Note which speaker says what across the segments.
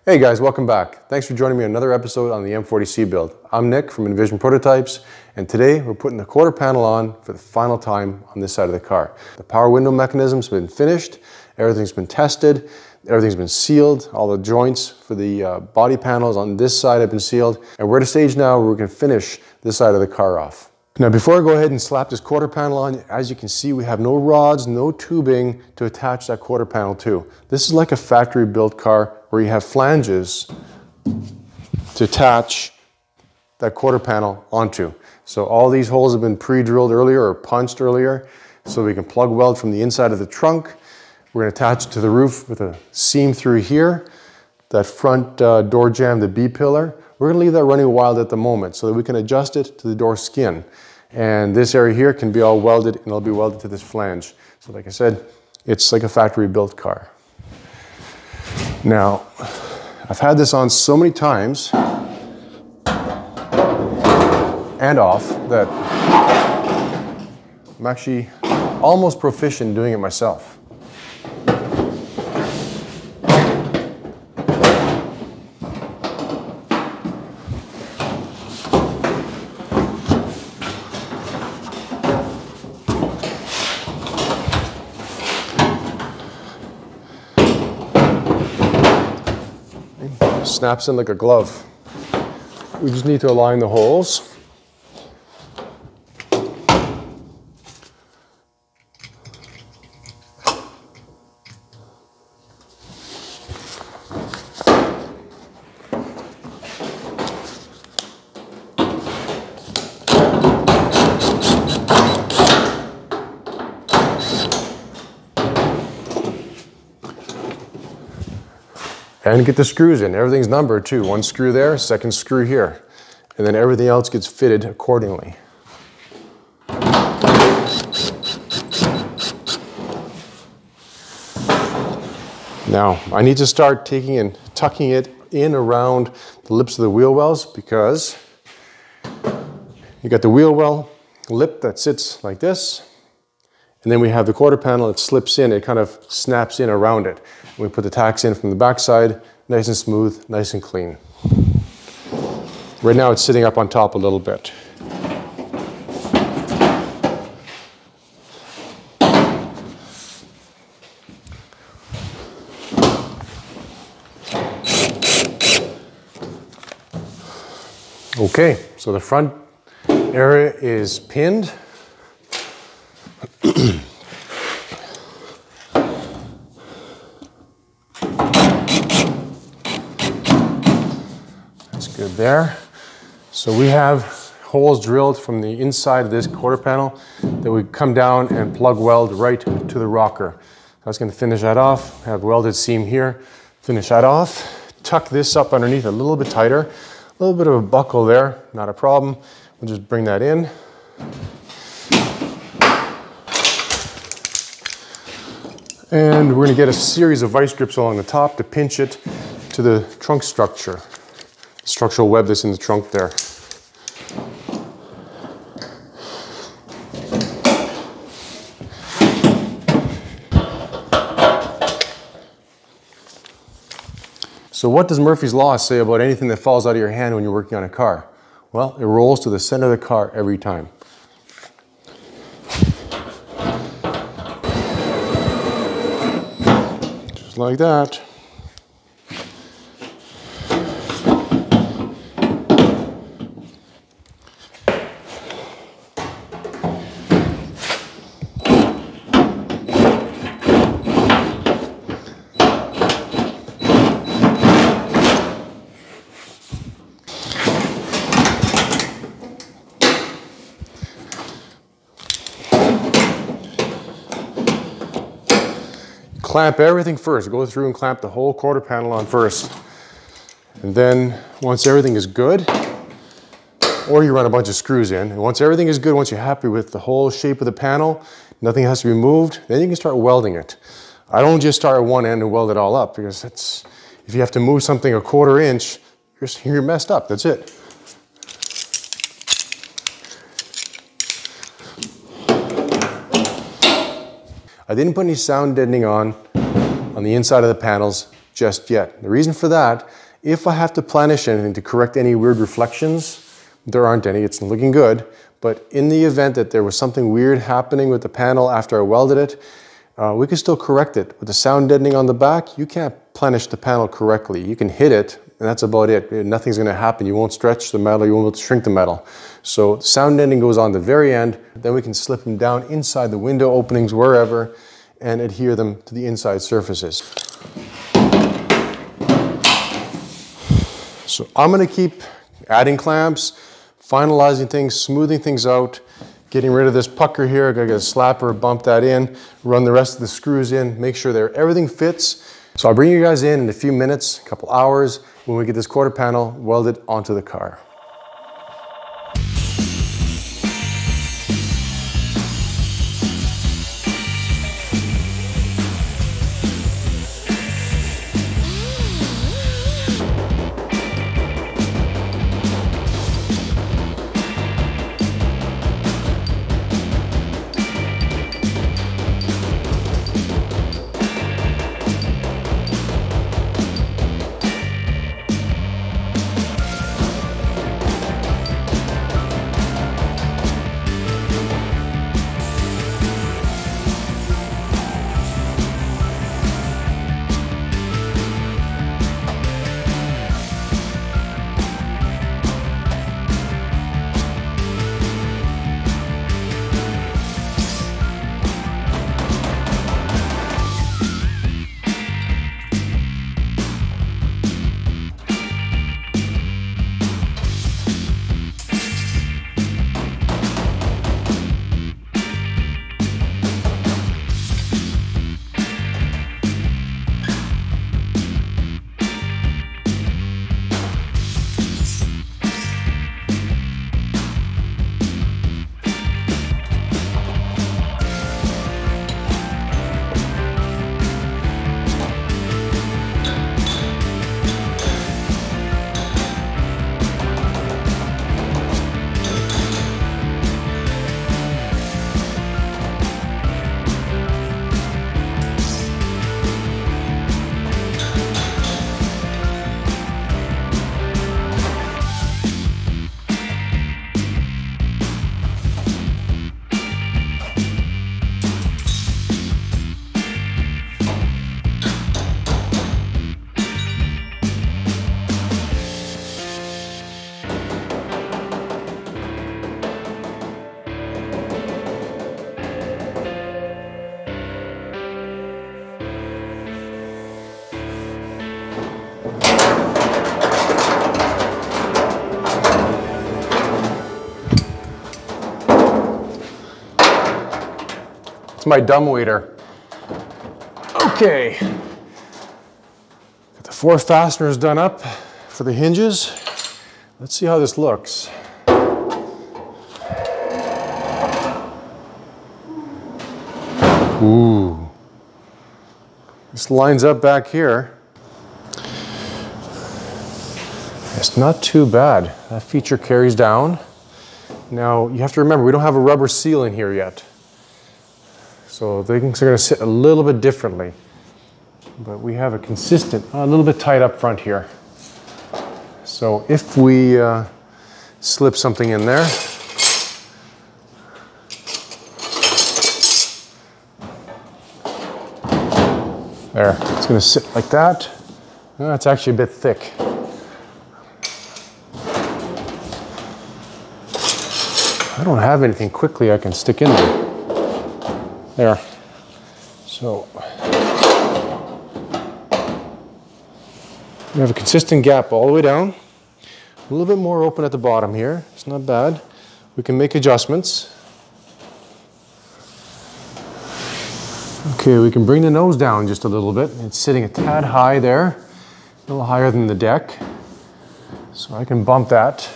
Speaker 1: Hey guys, welcome back. Thanks for joining me on another episode on the M40C build. I'm Nick from Envision Prototypes, and today we're putting the quarter panel on for the final time on this side of the car. The power window mechanism's been finished, everything's been tested, everything's been sealed, all the joints for the body panels on this side have been sealed, and we're at a stage now where we can finish this side of the car off. Now before I go ahead and slap this quarter panel on, as you can see we have no rods, no tubing to attach that quarter panel to. This is like a factory built car where you have flanges to attach that quarter panel onto. So all these holes have been pre-drilled earlier or punched earlier so we can plug weld from the inside of the trunk. We're going to attach it to the roof with a seam through here. That front door jamb, the B-pillar, we're going to leave that running wild at the moment so that we can adjust it to the door skin. And this area here can be all welded and it'll be welded to this flange. So like I said, it's like a factory built car. Now, I've had this on so many times and off that I'm actually almost proficient in doing it myself. Snaps in like a glove. We just need to align the holes. And get the screws in. Everything's numbered too. One screw there, second screw here. And then everything else gets fitted accordingly. Now, I need to start taking and tucking it in around the lips of the wheel wells because you got the wheel well lip that sits like this. And then we have the quarter panel, it slips in, it kind of snaps in around it. And we put the tacks in from the back side, nice and smooth, nice and clean. Right now it's sitting up on top a little bit. Okay, so the front area is pinned. That's good there. So we have holes drilled from the inside of this quarter panel that we come down and plug weld right to the rocker. I was going to finish that off, have welded seam here, finish that off, tuck this up underneath a little bit tighter, a little bit of a buckle there, not a problem. We'll just bring that in. And we're going to get a series of vice grips along the top to pinch it to the trunk structure, the structural web that's in the trunk there. So what does Murphy's Law say about anything that falls out of your hand when you're working on a car? Well, it rolls to the center of the car every time. Like that. Clamp everything first. Go through and clamp the whole quarter panel on first. And then once everything is good, or you run a bunch of screws in, and once everything is good, once you're happy with the whole shape of the panel, nothing has to be moved, then you can start welding it. I don't just start at one end and weld it all up because that's, if you have to move something a quarter inch, you're messed up, that's it. I didn't put any sound deadening on the inside of the panels just yet. The reason for that, if I have to planish anything to correct any weird reflections, there aren't any, it's looking good, but in the event that there was something weird happening with the panel after I welded it, we can still correct it. With the sound deadening on the back, you can't planish the panel correctly. You can hit it, and that's about it. Nothing's gonna happen. You won't stretch the metal, you won't shrink the metal. So sound deadening goes on the very end, then we can slip them down inside the window openings, wherever, and adhere them to the inside surfaces. So I'm gonna keep adding clamps, finalizing things, smoothing things out, getting rid of this pucker here. I gotta get a slapper, bump that in, run the rest of the screws in, make sure everything fits. So I'll bring you guys in a few minutes, a couple hours, when we get this quarter panel welded onto the car. My dumbwaiter. Okay, got the 4 fasteners done up for the hinges. Let's see how this looks. Ooh, this lines up back here. It's not too bad. That feature carries down. Now you have to remember, we don't have a rubber seal in here yet. So things are going to sit a little bit differently, but we have a consistent, a little bit tight up front here. So if we slip something in there, there, it's going to sit like that. It's actually a bit thick. I don't have anything quickly I can stick in there. There. So we have a consistent gap all the way down. A little bit more open at the bottom here. It's not bad. We can make adjustments. Okay, we can bring the nose down just a little bit. It's sitting a tad high there, a little higher than the deck. So I can bump that.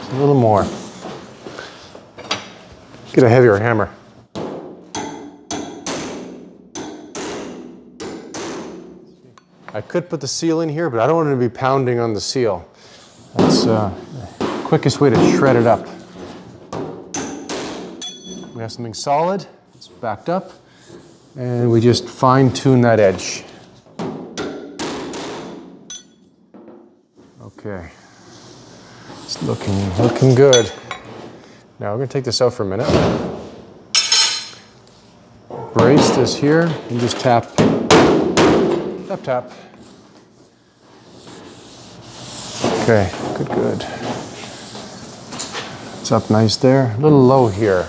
Speaker 1: A little more. Get a heavier hammer. I could put the seal in here, but I don't want to be pounding on the seal. That's quickest way to shred it up. We have something solid, it's backed up, and we just fine tune that edge. Okay, it's looking good. Now we're gonna take this out for a minute. Brace this here and just tap, tap, tap. Okay, good. It's up nice there, a little low here.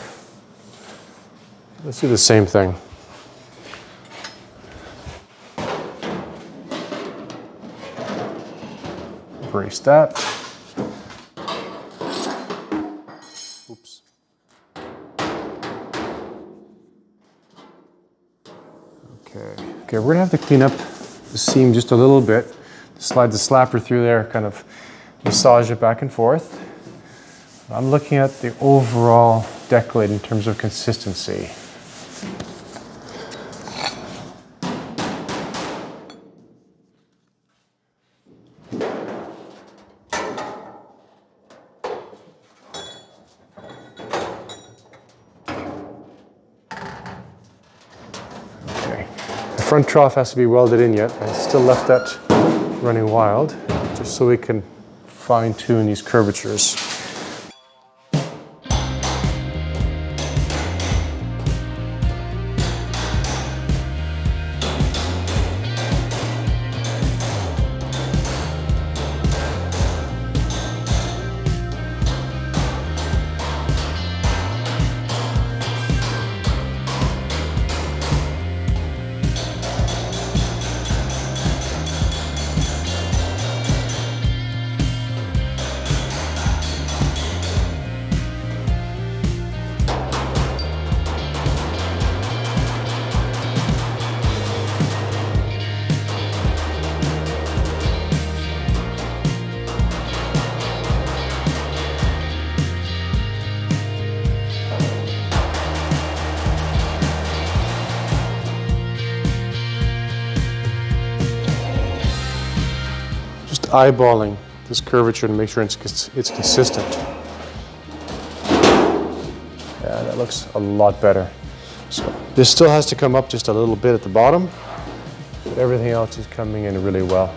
Speaker 1: Let's do the same thing. Brace that. Oops. Okay, we're gonna have to clean up the seam just a little bit. Slide the slapper through there, kind of massage it back and forth. I'm looking at the overall deck lid in terms of consistency. The front trough has to be welded in yet. I still left that running wild, just so we can fine tune these curvatures. Eyeballing this curvature to make sure it's consistent. Yeah, that looks a lot better. So this still has to come up just a little bit at the bottom, but everything else is coming in really well.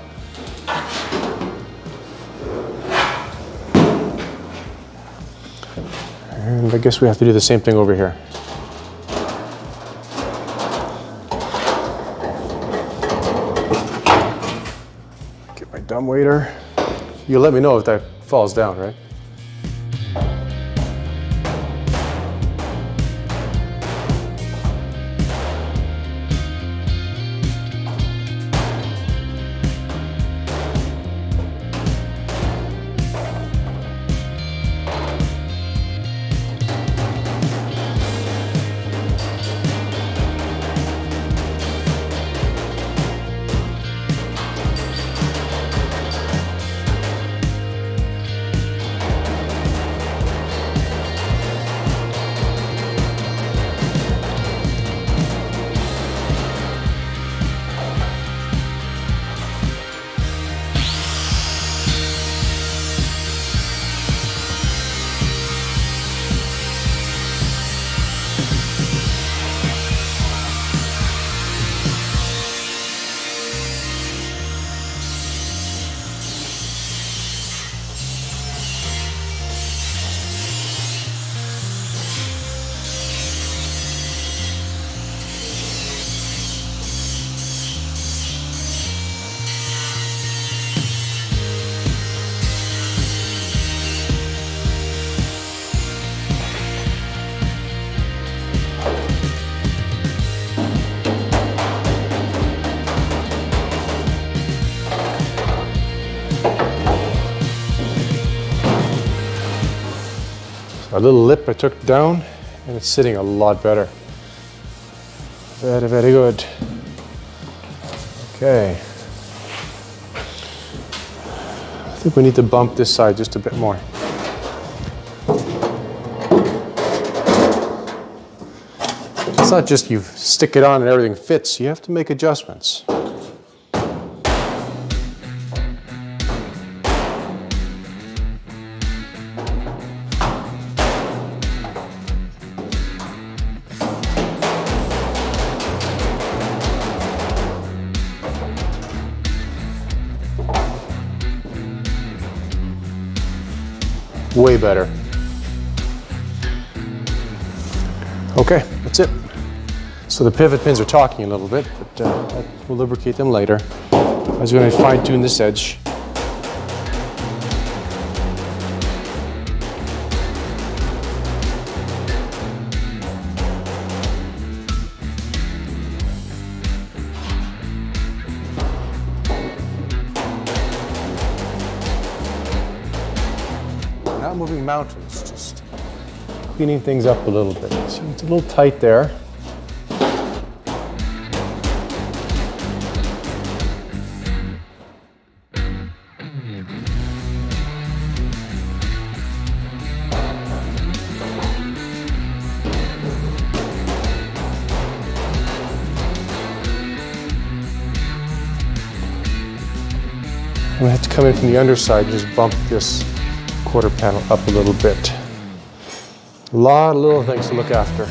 Speaker 1: And I guess we have to do the same thing over here. Dumb waiter. You'll let me know if that falls down, right? Our little lip I took down and it's sitting a lot better. Very, very good. Okay. I think we need to bump this side just a bit more. It's not just you stick it on and everything fits. You have to make adjustments. way better. Okay, that's it. So the pivot pins are talking a little bit, but we'll lubricate them later. I was going to fine tune this edge. Not moving mountains, just cleaning things up a little bit. See, it's a little tight there. I'm going to have to come in from the underside and just bump this quarter panel up a little bit. A lot of little things to look after.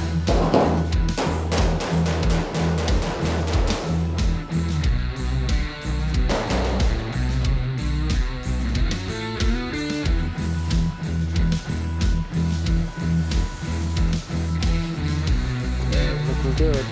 Speaker 1: Okay, looking good.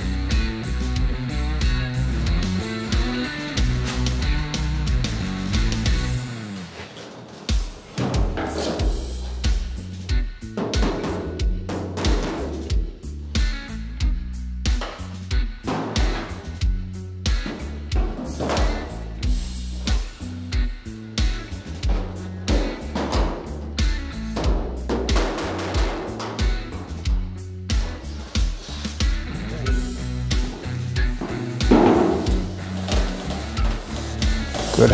Speaker 1: Good.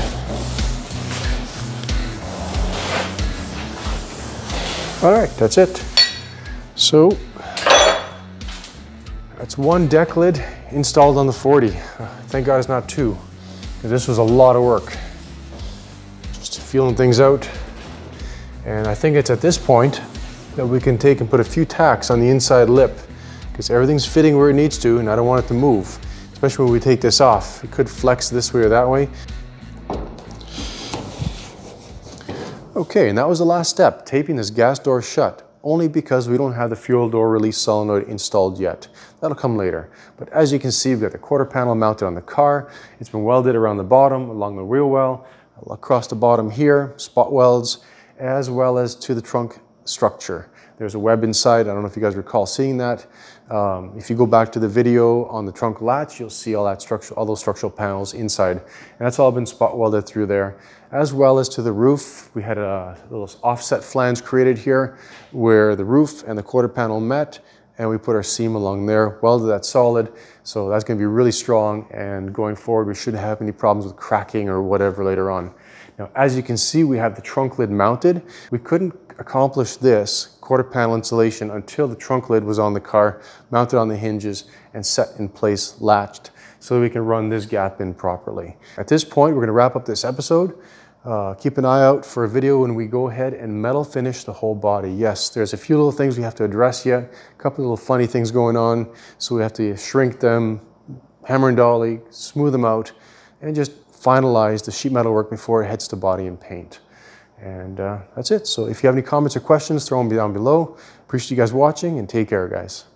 Speaker 1: All right, that's it. So that's one deck lid installed on the 40. Thank God it's not two, because this was a lot of work. Just feeling things out. And I think it's at this point that we can take and put a few tacks on the inside lip, because everything's fitting where it needs to, and I don't want it to move, especially when we take this off. It could flex this way or that way. Okay, and that was the last step, taping this gas door shut, only because we don't have the fuel door release solenoid installed yet. That'll come later. But as you can see, we've got the quarter panel mounted on the car. It's been welded around the bottom, along the wheel well, across the bottom here, spot welds, as well as to the trunk structure. There's a web inside. I don't know if you guys recall seeing that. If you go back to the video on the trunk latch, you'll see all that structure, all those structural panels inside. And that's all been spot welded through there. As well as to the roof, we had a little offset flange created here where the roof and the quarter panel met, and we put our seam along there, welded that solid. So that's going to be really strong, and going forward we shouldn't have any problems with cracking or whatever later on. Now, as you can see, we have the trunk lid mounted. We couldn't accomplish this quarter panel installation until the trunk lid was on the car, mounted on the hinges, and set in place, latched, so that we can run this gap in properly. At this point, we're going to wrap up this episode. Keep an eye out for a video when we go ahead and metal finish the whole body. Yes, there's a few little things we have to address yet, a couple of little funny things going on, so we have to shrink them, hammer and dolly, smooth them out, and just finalize the sheet metal work before it heads to body and paint. And that's it. So if you have any comments or questions, throw them down below. Appreciate you guys watching, and take care, guys.